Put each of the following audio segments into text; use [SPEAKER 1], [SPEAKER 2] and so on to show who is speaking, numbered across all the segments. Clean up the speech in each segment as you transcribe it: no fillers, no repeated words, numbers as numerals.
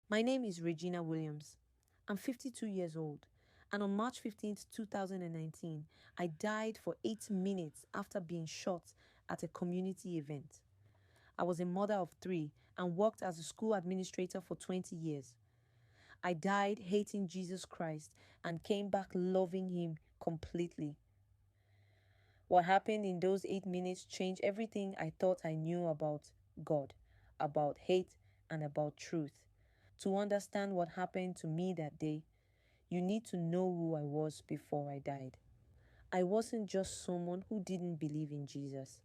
[SPEAKER 1] My name is Regina Williams. I'm 52 years old, and on March 15th, 2019, I died for 8 minutes after being shot at a community event. I was a mother of 3 and worked as a school administrator for 20 years. I died hating Jesus Christ and came back loving Him completely. What happened in those 8 minutes changed everything I thought I knew about God, about hate, and about truth. To understand what happened to me that day, you need to know who I was before I died. I wasn't just someone who didn't believe in Jesus.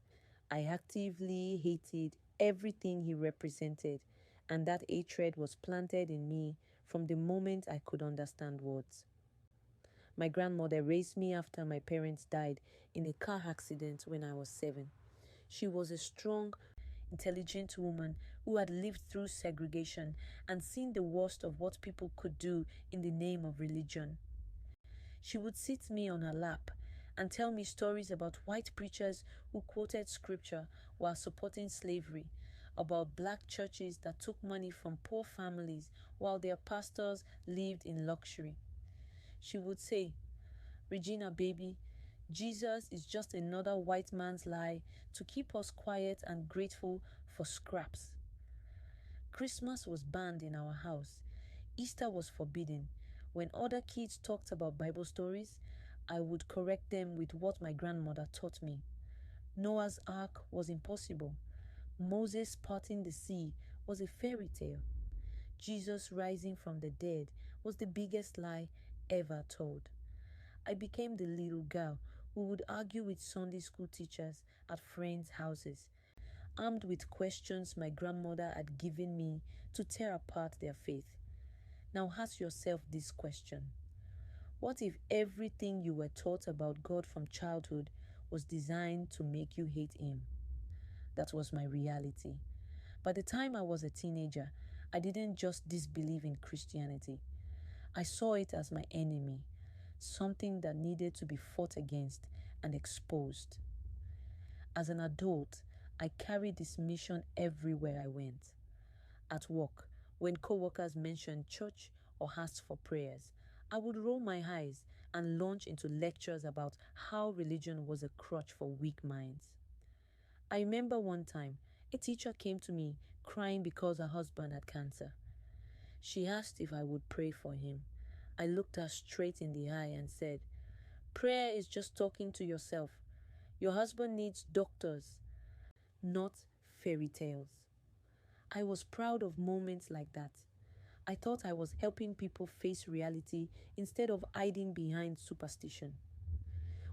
[SPEAKER 1] I actively hated everything He represented, and that hatred was planted in me from the moment I could understand words. My grandmother raised me after my parents died in a car accident when I was 7. She was a strong, intelligent woman who had lived through segregation and seen the worst of what people could do in the name of religion. She would sit me on her lap and tell me stories about white preachers who quoted scripture while supporting slavery, about black churches that took money from poor families while their pastors lived in luxury. She would say, "Regina, baby, Jesus is just another white man's lie to keep us quiet and grateful for scraps." Christmas was banned in our house. Easter was forbidden. When other kids talked about Bible stories, I would correct them with what my grandmother taught me. Noah's Ark was impossible. Moses parting the sea was a fairy tale. Jesus rising from the dead was the biggest lie ever told. I became the little girl who would argue with Sunday school teachers at friends' houses, armed with questions my grandmother had given me to tear apart their faith. Now ask yourself this question. What if everything you were taught about God from childhood was designed to make you hate Him? That was my reality. By the time I was a teenager, I didn't just disbelieve in Christianity. I saw it as my enemy, something that needed to be fought against and exposed. As an adult, I carried this mission everywhere I went. At work, when coworkers mentioned church or asked for prayers, I would roll my eyes and launch into lectures about how religion was a crutch for weak minds. I remember one time, a teacher came to me crying because her husband had cancer. She asked if I would pray for him. I looked her straight in the eye and said, "Prayer is just talking to yourself. Your husband needs doctors, not fairy tales." I was proud of moments like that. I thought I was helping people face reality instead of hiding behind superstition.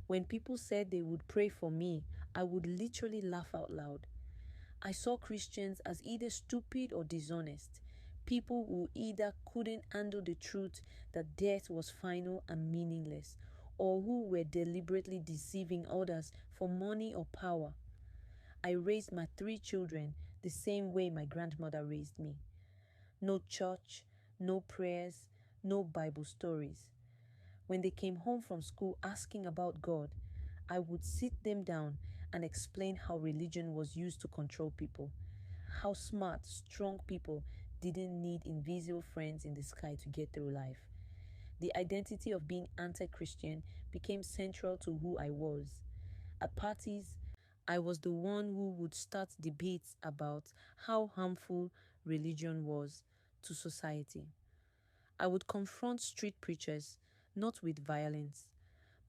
[SPEAKER 1] When people said they would pray for me, I would literally laugh out loud. I saw Christians as either stupid or dishonest, people who either couldn't handle the truth that death was final and meaningless, or who were deliberately deceiving others for money or power. I raised my 3 children the same way my grandmother raised me. No church, no prayers, no Bible stories. When they came home from school asking about God, I would sit them down and explain how religion was used to control people, how smart, strong people didn't need invisible friends in the sky to get through life. The identity of being anti-Christian became central to who I was. At parties, I was the one who would start debates about how harmful religion was to society. I would confront street preachers, not with violence,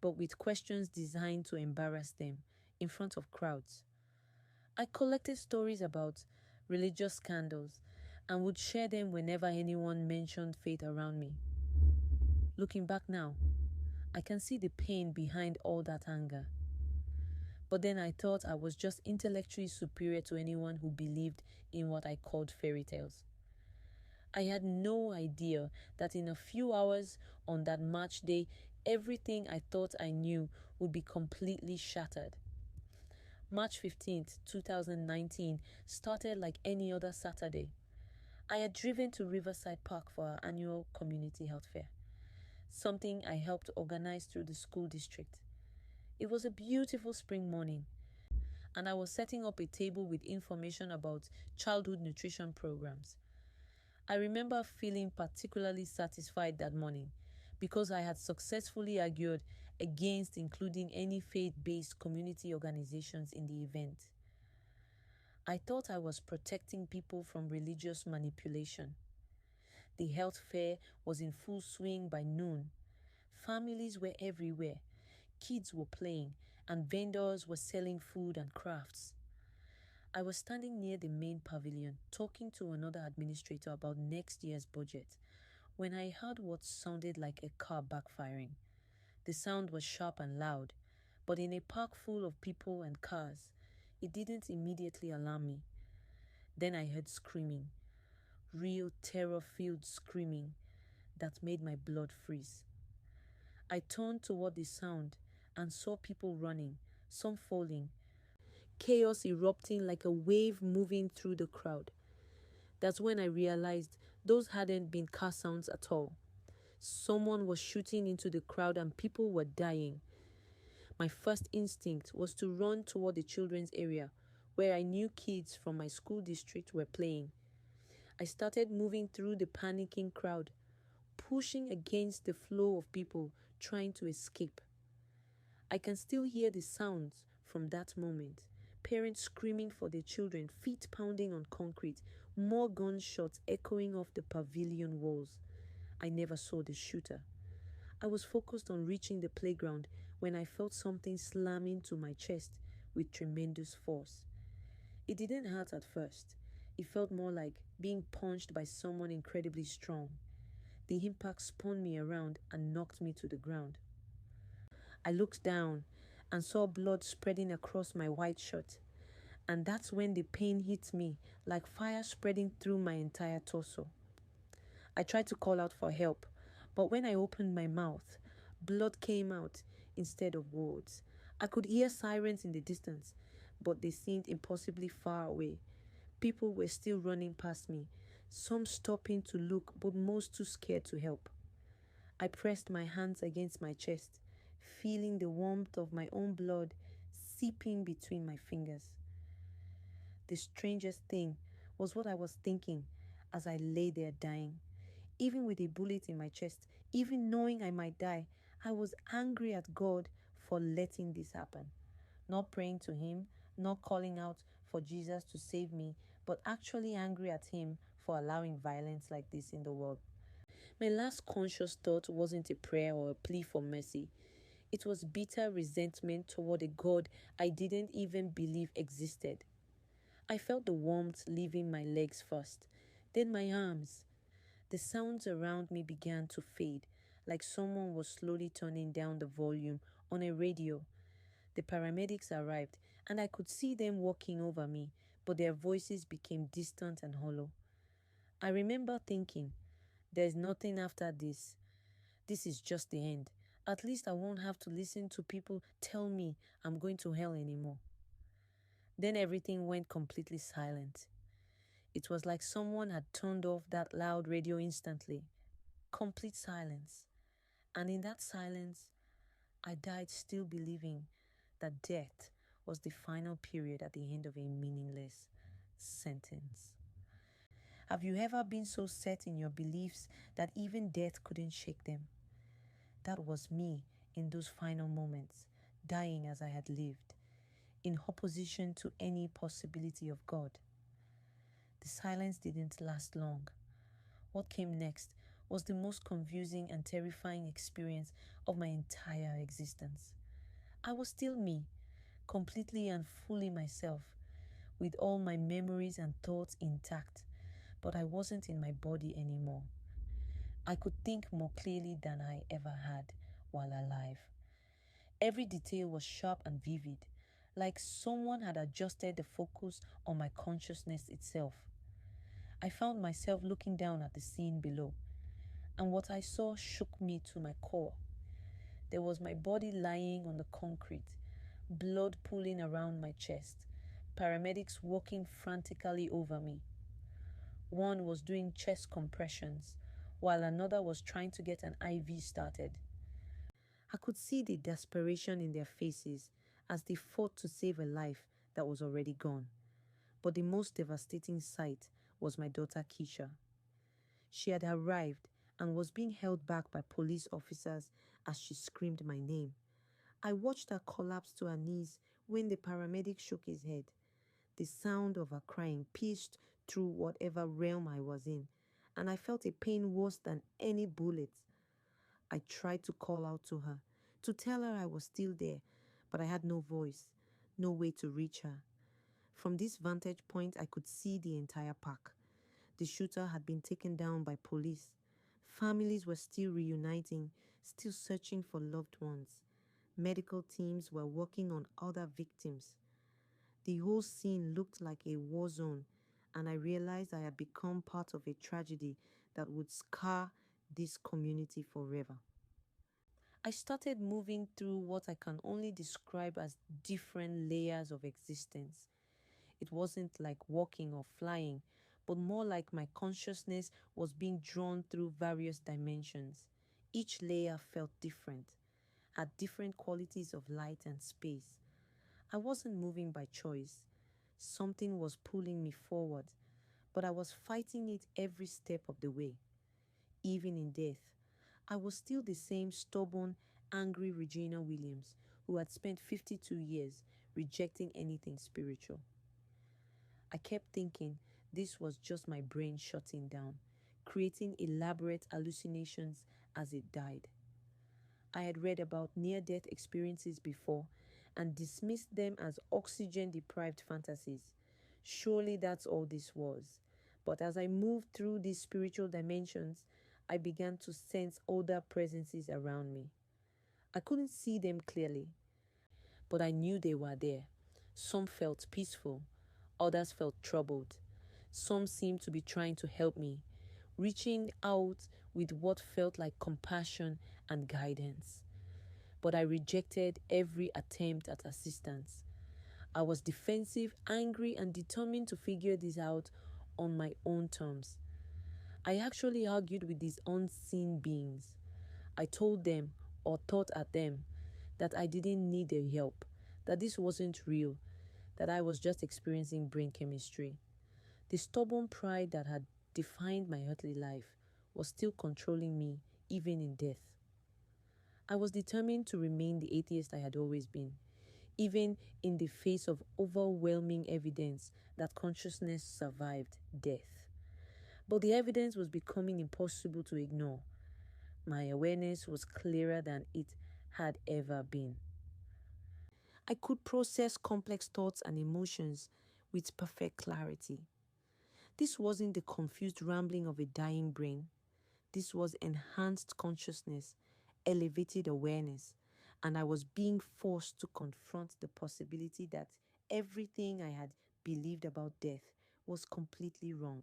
[SPEAKER 1] but with questions designed to embarrass them in front of crowds. I collected stories about religious scandals and would share them whenever anyone mentioned faith around me. Looking back now, I can see the pain behind all that anger. But then I thought I was just intellectually superior to anyone who believed in what I called fairy tales. I had no idea that in a few hours on that March day, everything I thought I knew would be completely shattered. March 15th, 2019 started like any other Saturday. I had driven to Riverside Park for our annual community health fair, something I helped organize through the school district. It was a beautiful spring morning, and I was setting up a table with information about childhood nutrition programs. I remember feeling particularly satisfied that morning because I had successfully argued against including any faith-based community organizations in the event. I thought I was protecting people from religious manipulation. The health fair was in full swing by noon. Families were everywhere. Kids were playing, and vendors were selling food and crafts. I was standing near the main pavilion, talking to another administrator about next year's budget, when I heard what sounded like a car backfiring. The sound was sharp and loud, but in a park full of people and cars, it didn't immediately alarm me. Then I heard screaming, real terror-filled screaming that made my blood freeze. I turned toward the sound and saw people running, some falling, chaos erupting like a wave moving through the crowd. That's when I realized those hadn't been car sounds at all. Someone was shooting into the crowd and people were dying. My first instinct was to run toward the children's area, where I knew kids from my school district were playing. I started moving through the panicking crowd, pushing against the flow of people trying to escape. I can still hear the sounds from that moment. Parents screaming for their children, feet pounding on concrete, more gunshots echoing off the pavilion walls. I never saw the shooter. I was focused on reaching the playground when I felt something slam into my chest with tremendous force. It didn't hurt at first. It felt more like being punched by someone incredibly strong. The impact spun me around and knocked me to the ground. I looked down and saw blood spreading across my white shirt. And that's when the pain hit me like fire spreading through my entire torso. I tried to call out for help, but when I opened my mouth, blood came out instead of words. I could hear sirens in the distance, but they seemed impossibly far away. People were still running past me, some stopping to look, but most too scared to help. I pressed my hands against my chest, feeling the warmth of my own blood seeping between my fingers. The strangest thing was what I was thinking as I lay there dying. Even with a bullet in my chest, even knowing I might die, I was angry at God for letting this happen. Not praying to Him, not calling out for Jesus to save me, but actually angry at Him for allowing violence like this in the world. My last conscious thought wasn't a prayer or a plea for mercy. It was bitter resentment toward a God I didn't even believe existed. I felt the warmth leaving my legs first, then my arms. The sounds around me began to fade, like someone was slowly turning down the volume on a radio. The paramedics arrived, and I could see them walking over me, but their voices became distant and hollow. I remember thinking, there's nothing after this. This is just the end. At least I won't have to listen to people tell me I'm going to hell anymore. Then everything went completely silent. It was like someone had turned off that loud radio instantly. Complete silence. And in that silence, I died still believing that death was the final period at the end of a meaningless sentence. Have you ever been so set in your beliefs that even death couldn't shake them? That was me in those final moments, dying as I had lived, in opposition to any possibility of God. The silence didn't last long. What came next was the most confusing and terrifying experience of my entire existence. I was still me, completely and fully myself, with all my memories and thoughts intact, but I wasn't in my body anymore. I could think more clearly than I ever had while alive. Every detail was sharp and vivid, like someone had adjusted the focus on my consciousness itself. I found myself looking down at the scene below, and what I saw shook me to my core. There was my body lying on the concrete, blood pooling around my chest, paramedics walking frantically over me. One was doing chest compressions, while another was trying to get an IV started. I could see the desperation in their faces as they fought to save a life that was already gone. But the most devastating sight was my daughter Keisha. She had arrived and was being held back by police officers as she screamed my name. I watched her collapse to her knees when the paramedic shook his head. The sound of her crying pierced through whatever realm I was in, and I felt a pain worse than any bullet. I tried to call out to her, to tell her I was still there, but I had no voice, no way to reach her. From this vantage point, I could see the entire park. The shooter had been taken down by police. Families were still reuniting, still searching for loved ones. Medical teams were working on other victims. The whole scene looked like a war zone, and I realized I had become part of a tragedy that would scar this community forever. I started moving through what I can only describe as different layers of existence. It wasn't like walking or flying, but more like my consciousness was being drawn through various dimensions. Each layer felt different, had different qualities of light and space. I wasn't moving by choice. Something was pulling me forward, but I was fighting it every step of the way. Even in death, I was still the same stubborn, angry Regina Williams who had spent 52 years rejecting anything spiritual. I kept thinking this was just my brain shutting down, creating elaborate hallucinations as it died. I had read about near-death experiences before and dismissed them as oxygen-deprived fantasies. Surely that's all this was. But as I moved through these spiritual dimensions, I began to sense older presences around me. I couldn't see them clearly, but I knew they were there. Some felt peaceful, others felt troubled. Some seemed to be trying to help me, reaching out with what felt like compassion and guidance. But I rejected every attempt at assistance. I was defensive, angry, and determined to figure this out on my own terms. I actually argued with these unseen beings. I told them, or thought at them, that I didn't need their help, that this wasn't real, that I was just experiencing brain chemistry. The stubborn pride that had defined my earthly life was still controlling me, even in death. I was determined to remain the atheist I had always been, even in the face of overwhelming evidence that consciousness survived death. But the evidence was becoming impossible to ignore. My awareness was clearer than it had ever been. I could process complex thoughts and emotions with perfect clarity. This wasn't the confused rambling of a dying brain. This was enhanced consciousness, elevated awareness, and I was being forced to confront the possibility that everything I had believed about death was completely wrong.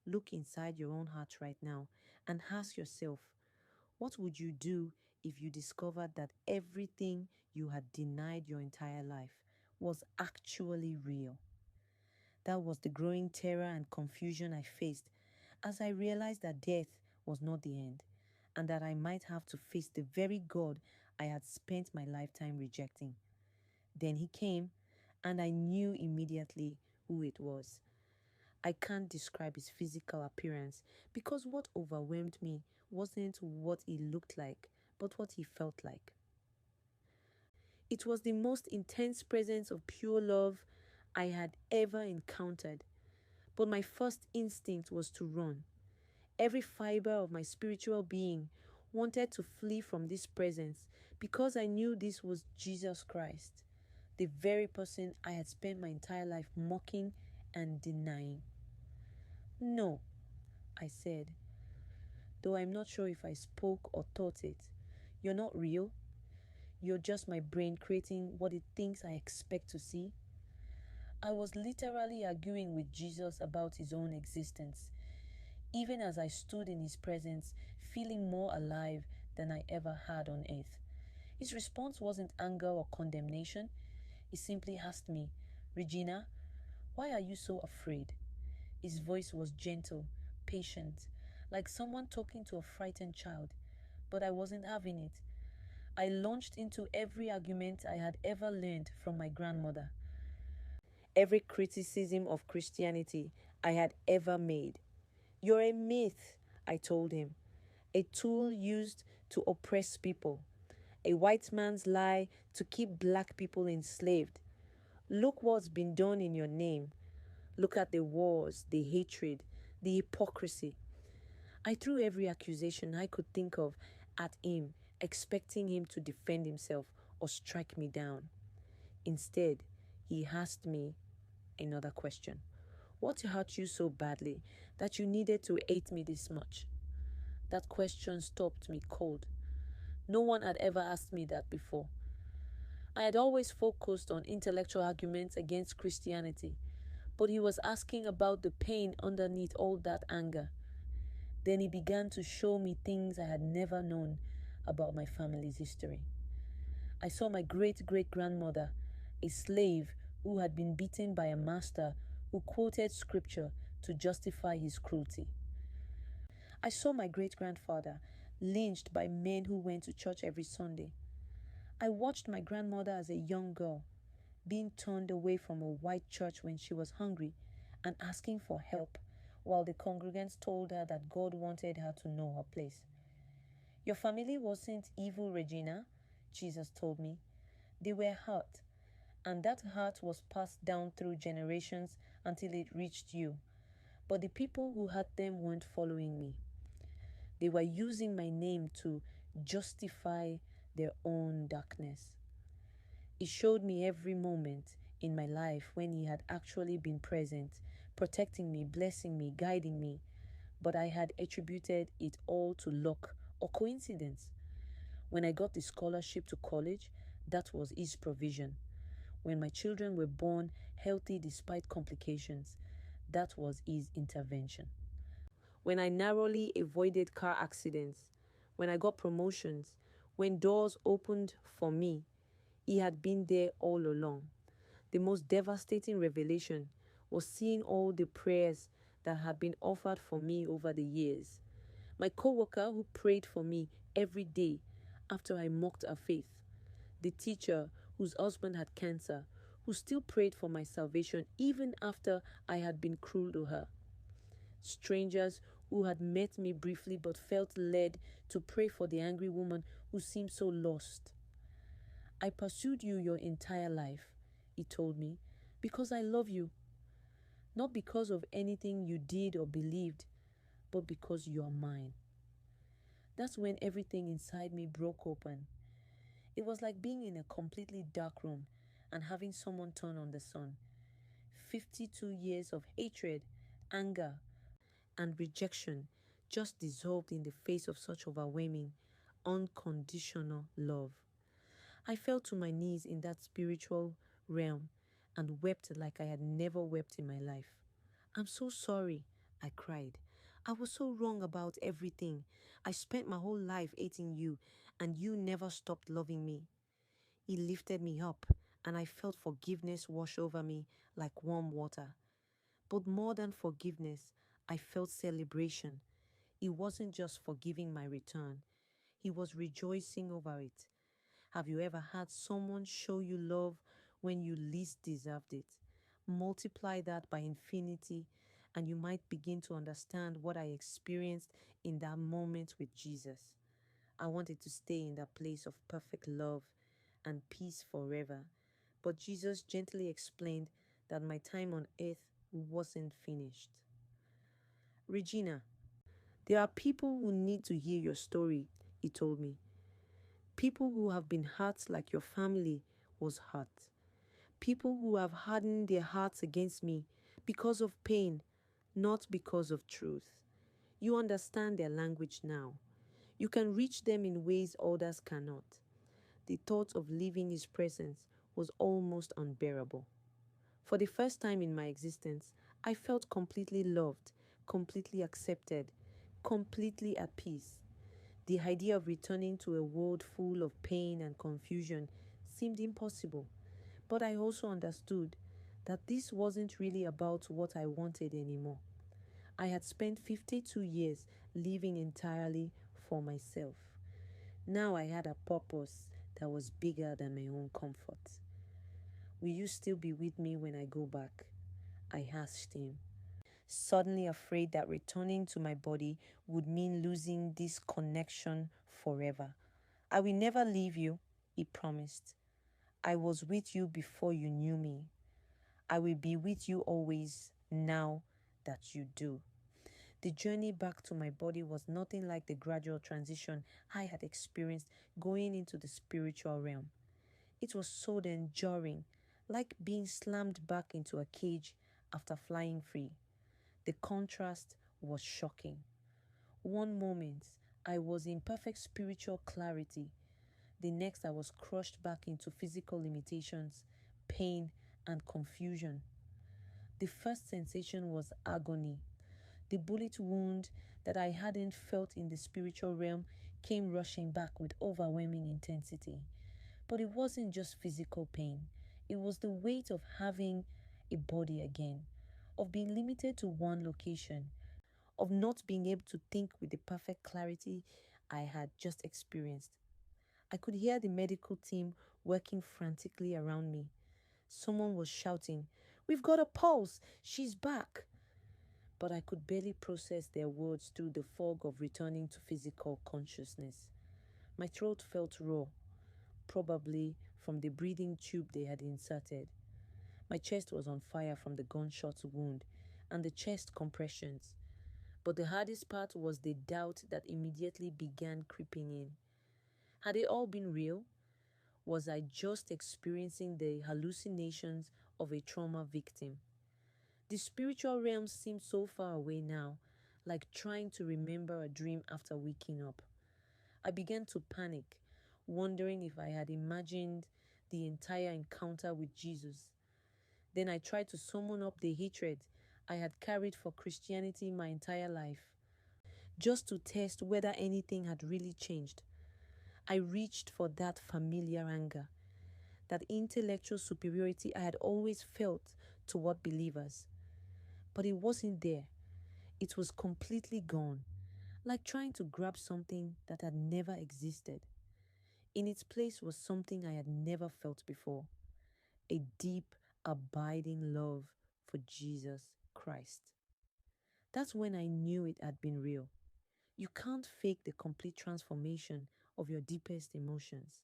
[SPEAKER 1] Look inside your own heart right now and ask yourself, what would you do if you discovered that everything you had denied your entire life was actually real? That was the growing terror and confusion I faced as I realized that death was not the end and that I might have to face the very God I had spent my lifetime rejecting. Then he came, and I knew immediately who it was. I can't describe his physical appearance because what overwhelmed me wasn't what he looked like, but what he felt like. It was the most intense presence of pure love I had ever encountered, but my first instinct was to run. Every fiber of my spiritual being wanted to flee from this presence because I knew this was Jesus Christ, the very person I had spent my entire life mocking and denying. "No," I said, though I'm not sure if I spoke or thought it. "You're not real. You're just my brain creating what it thinks I expect to see." I was literally arguing with Jesus about his own existence, even as I stood in his presence, feeling more alive than I ever had on earth. His response wasn't anger or condemnation. He simply asked me, "Regina, why are you so afraid?" His voice was gentle, patient, like someone talking to a frightened child, but I wasn't having it. I launched into every argument I had ever learned from my grandmother, every criticism of Christianity I had ever made. You're a myth, I told him. A tool used to oppress people. A white man's lie to keep black people enslaved. Look what's been done in your name. Look at the wars, the hatred, the hypocrisy. I threw every accusation I could think of at him, expecting him to defend himself or strike me down. Instead, he asked me another question. What hurt you so badly that you needed to hate me this much? That question stopped me cold. No one had ever asked me that before. I had always focused on intellectual arguments against Christianity, but he was asking about the pain underneath all that anger. Then he began to show me things I had never known about my family's history. I saw my great-great-grandmother, a slave who had been beaten by a master who quoted scripture to justify his cruelty. I saw my great-grandfather lynched by men who went to church every Sunday. I watched my grandmother as a young girl being turned away from a white church when she was hungry and asking for help while the congregants told her that God wanted her to know her place. Your family wasn't evil, Regina, Jesus told me. They were hurt, and that hurt was passed down through generations until it reached you. But the people who hurt them weren't following me. They were using my name to justify their own darkness. He showed me every moment in my life when he had actually been present, protecting me, blessing me, guiding me, but I had attributed it all to luck or coincidence. When I got the scholarship to college, that was his provision. When my children were born healthy despite complications, that was his intervention. When I narrowly avoided car accidents, when I got promotions, when doors opened for me, he had been there all along. The most devastating revelation was seeing all the prayers that had been offered for me over the years. My coworker who prayed for me every day after I mocked her faith. The teacher whose husband had cancer, who still prayed for my salvation even after I had been cruel to her. Strangers who had met me briefly but felt led to pray for the angry woman who seemed so lost. I pursued you your entire life, he told me, because I love you. Not because of anything you did or believed, but because you are mine. That's when everything inside me broke open. It was like being in a completely dark room and having someone turn on the sun. 52 years of hatred, anger, and rejection just dissolved in the face of such overwhelming, unconditional love. I fell to my knees in that spiritual realm and wept like I had never wept in my life. I'm so sorry, I cried. I was so wrong about everything. I spent my whole life hating you, and you never stopped loving me. He lifted me up, and I felt forgiveness wash over me like warm water. But more than forgiveness, I felt celebration. He wasn't just forgiving my return, he was rejoicing over it. Have you ever had someone show you love when you least deserved it? Multiply that by infinity, and you might begin to understand what I experienced in that moment with Jesus. I wanted to stay in that place of perfect love and peace forever, but Jesus gently explained that my time on earth wasn't finished. Regina, there are people who need to hear your story, he told me. People who have been hurt like your family was hurt. People who have hardened their hearts against me because of pain, not because of truth. You understand their language now. You can reach them in ways others cannot. The thought of leaving his presence was almost unbearable. For the first time in my existence, I felt completely loved, completely accepted, completely at peace. The idea of returning to a world full of pain and confusion seemed impossible, but I also understood that this wasn't really about what I wanted anymore. I had spent 52 years living entirely for myself. Now I had a purpose that was bigger than my own comfort. Will you still be with me when I go back? I asked him. suddenly afraid that returning to my body would mean losing this connection forever. I will never leave you, he promised. I was with you before you knew me. I will be with you always now that you do. The journey back to my body was nothing like the gradual transition I had experienced going into the spiritual realm. It was so jarring, like being slammed back into a cage after flying free. The contrast was shocking. One moment, I was in perfect spiritual clarity. The next, I was crushed back into physical limitations, pain, and confusion. The first sensation was agony. The bullet wound that I hadn't felt in the spiritual realm came rushing back with overwhelming intensity. But it wasn't just physical pain, it was the weight of having a body again, of being limited to one location, of not being able to think with the perfect clarity I had just experienced. I could hear the medical team working frantically around me. Someone was shouting, "We've got a pulse! She's back!" But I could barely process their words through the fog of returning to physical consciousness. My throat felt raw, probably from the breathing tube they had inserted. My chest was on fire from the gunshot wound and the chest compressions. But the hardest part was the doubt that immediately began creeping in. Had it all been real? Was I just experiencing the hallucinations of a trauma victim? The spiritual realm seemed so far away now, like trying to remember a dream after waking up. I began to panic, wondering if I had imagined the entire encounter with Jesus. Then I tried to summon up the hatred I had carried for Christianity my entire life, just to test whether anything had really changed. I reached for that familiar anger, that intellectual superiority I had always felt toward believers. But it wasn't there. It was completely gone, like trying to grab something that had never existed. In its place was something I had never felt before, a deep, abiding love for Jesus Christ. That's when I knew it had been real. You can't fake the complete transformation of your deepest emotions.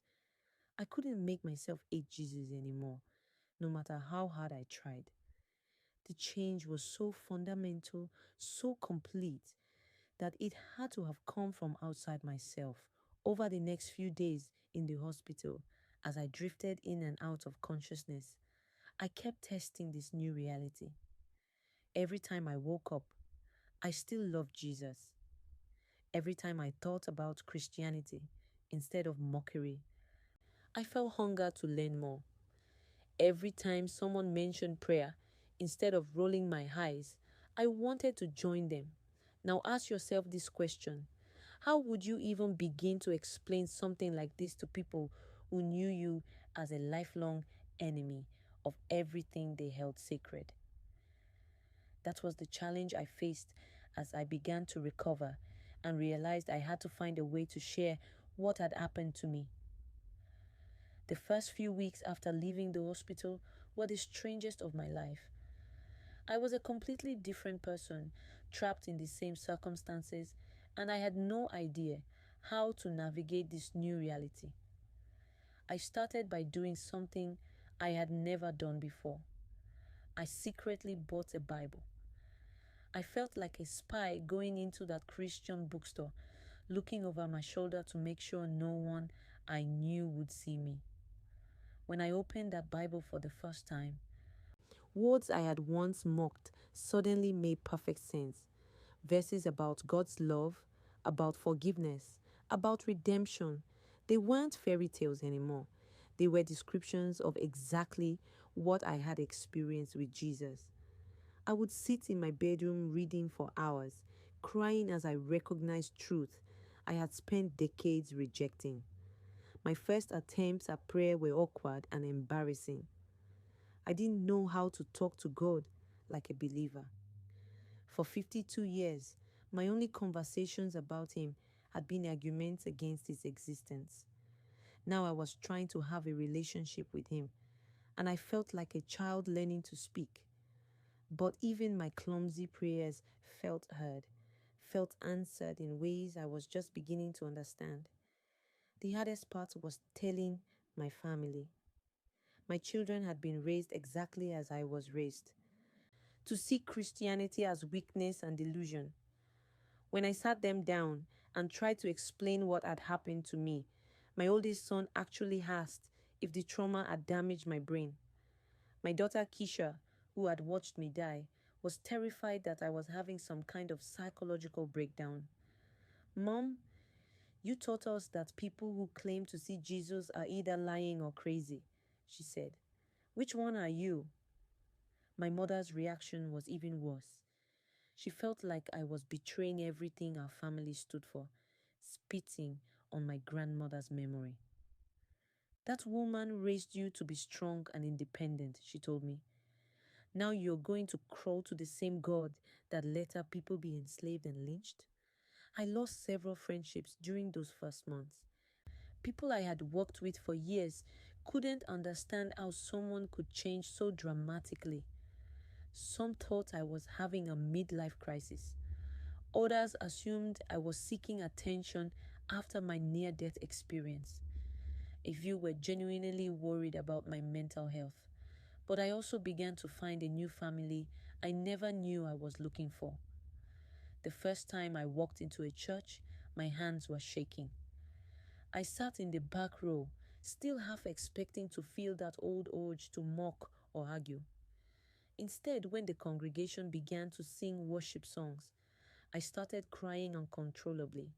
[SPEAKER 1] I couldn't make myself hate Jesus anymore, no matter how hard I tried. The change was so fundamental, so complete, that it had to have come from outside myself. Over the next few days in the hospital, as I drifted in and out of consciousness, I kept testing this new reality. Every time I woke up, I still loved Jesus. Every time I thought about Christianity instead of mockery, I felt hunger to learn more. Every time someone mentioned prayer, instead of rolling my eyes, I wanted to join them. Now ask yourself this question. How would you even begin to explain something like this to people who knew you as a lifelong enemy of everything they held sacred? That was the challenge I faced as I began to recover and realized I had to find a way to share what had happened to me. The first few weeks after leaving the hospital were the strangest of my life. I was a completely different person, trapped in the same circumstances, and I had no idea how to navigate this new reality. I started by doing something I had never done before. I secretly bought a Bible. I felt like a spy going into that Christian bookstore, looking over my shoulder to make sure no one I knew would see me. When I opened that Bible for the first time, words I had once mocked suddenly made perfect sense. Verses about God's love, about forgiveness, about redemption. They weren't fairy tales anymore. They were descriptions of exactly what I had experienced with Jesus. I would sit in my bedroom reading for hours, crying as I recognized truth I had spent decades rejecting. My first attempts at prayer were awkward and embarrassing. I didn't know how to talk to God like a believer. For 52 years, my only conversations about Him had been arguments against His existence. Now I was trying to have a relationship with Him, and I felt like a child learning to speak. But even my clumsy prayers felt heard, felt answered in ways I was just beginning to understand. The hardest part was telling my family. My children had been raised exactly as I was raised, to see Christianity as weakness and delusion. When I sat them down and tried to explain what had happened to me, my oldest son actually asked if the trauma had damaged my brain. My daughter Keisha, who had watched me die, was terrified that I was having some kind of psychological breakdown. Mom, you taught us that people who claim to see Jesus are either lying or crazy, she said. Which one are you? My mother's reaction was even worse. She felt like I was betraying everything our family stood for, spitting on my grandmother's memory. That woman raised you to be strong and independent, she told me. Now you're going to crawl to the same God that let her people be enslaved and lynched? I lost several friendships during those first months. People I had worked with for years couldn't understand how someone could change so dramatically. Some thought I was having a midlife crisis. Others assumed I was seeking attention after my near-death experience. A few were genuinely worried about my mental health. But I also began to find a new family I never knew I was looking for. The first time I walked into a church, my hands were shaking. I sat in the back row, still half expecting to feel that old urge to mock or argue. Instead, when the congregation began to sing worship songs, I started crying uncontrollably.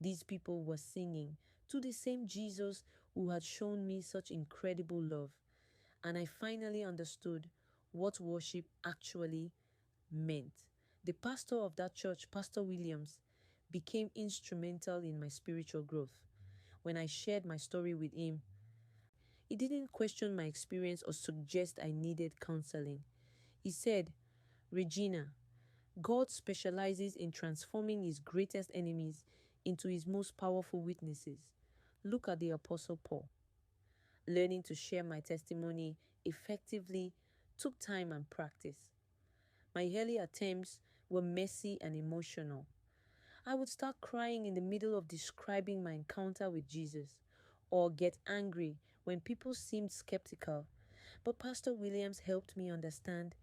[SPEAKER 1] These people were singing to the same Jesus who had shown me such incredible love, and I finally understood what worship actually meant. The pastor of that church, Pastor Williams, became instrumental in my spiritual growth. When I shared my story with him, he didn't question my experience or suggest I needed counseling. He said, Regina, God specializes in transforming his greatest enemies into his most powerful witnesses. Look at the Apostle Paul. Learning to share my testimony effectively took time and practice. My early attempts were messy and emotional. I would start crying in the middle of describing my encounter with Jesus, or get angry when people seemed skeptical. But Pastor Williams helped me understand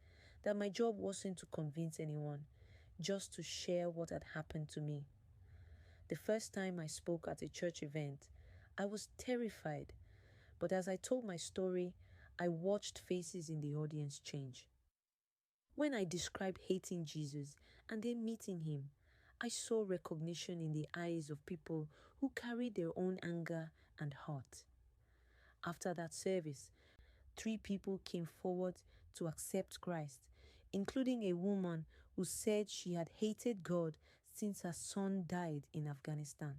[SPEAKER 1] that my job wasn't to convince anyone, just to share what had happened to me. The first time I spoke at a church event, I was terrified, but as I told my story, I watched faces in the audience change. When I described hating Jesus and then meeting him, I saw recognition in the eyes of people who carried their own anger and hurt. After that service, 3 people came forward to accept Christ, including a woman who said she had hated God since her son died in Afghanistan.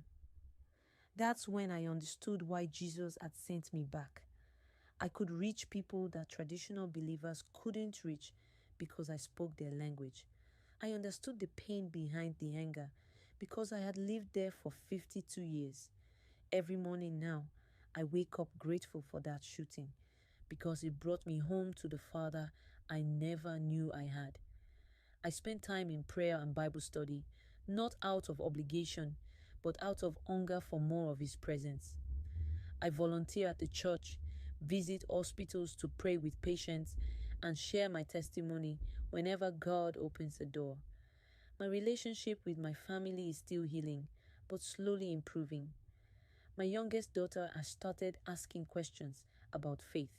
[SPEAKER 1] That's when I understood why Jesus had sent me back. I could reach people that traditional believers couldn't reach because I spoke their language. I understood the pain behind the anger because I had lived there for 52 years. Every morning now, I wake up grateful for that shooting because it brought me home to the Father I never knew I had. I spent time in prayer and Bible study, not out of obligation, but out of hunger for more of His presence. I volunteer at the church, visit hospitals to pray with patients, and share my testimony whenever God opens a door. My relationship with my family is still healing, but slowly improving. My youngest daughter has started asking questions about faith.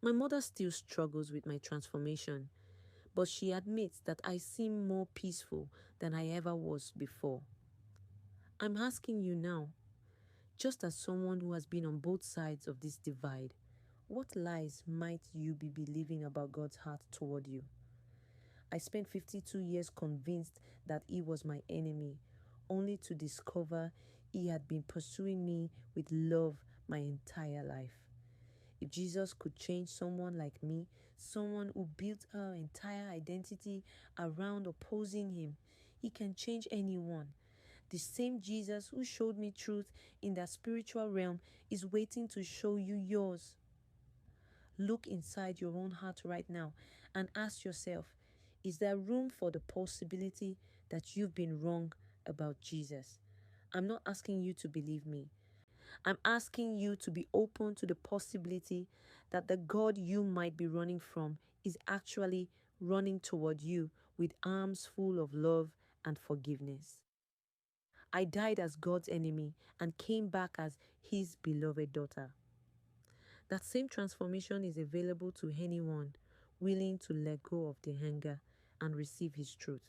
[SPEAKER 1] My mother still struggles with my transformation, but she admits that I seem more peaceful than I ever was before. I'm asking you now, just as someone who has been on both sides of this divide, what lies might you be believing about God's heart toward you? I spent 52 years convinced that He was my enemy, only to discover He had been pursuing me with love my entire life. If Jesus could change someone like me, someone who built her entire identity around opposing Him, He can change anyone. The same Jesus who showed me truth in that spiritual realm is waiting to show you yours. Look inside your own heart right now and ask yourself, is there room for the possibility that you've been wrong about Jesus? I'm not asking you to believe me. I'm asking you to be open to the possibility that the God you might be running from is actually running toward you with arms full of love and forgiveness. I died as God's enemy and came back as His beloved daughter. That same transformation is available to anyone willing to let go of the anger and receive His truth.